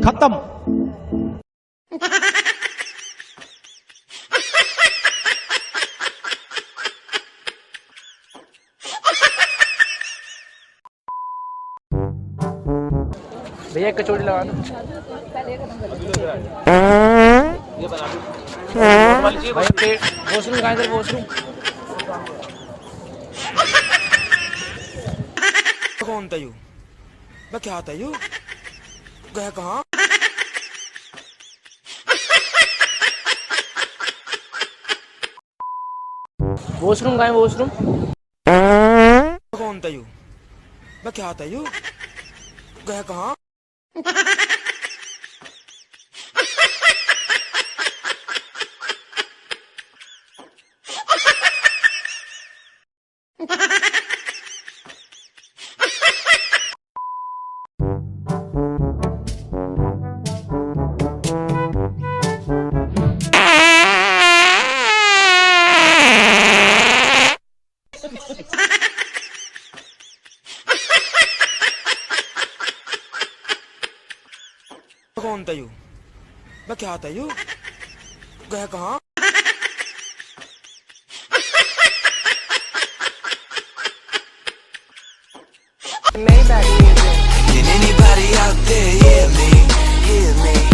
खत्म। भैया एक कचौड़ी लगा दो। वॉशरूम कहाँ है? वॉशरूम कौन था यू? मैं क्या था यू? गया कहाँ? वॉशरूम कहाँ है? वॉशरूम कौन था यू? मैं क्या था यू? गया कहाँ? कौन था यू? मैं क्या था यू? गया कहाँ? Can anybody out there hear me? Hear me?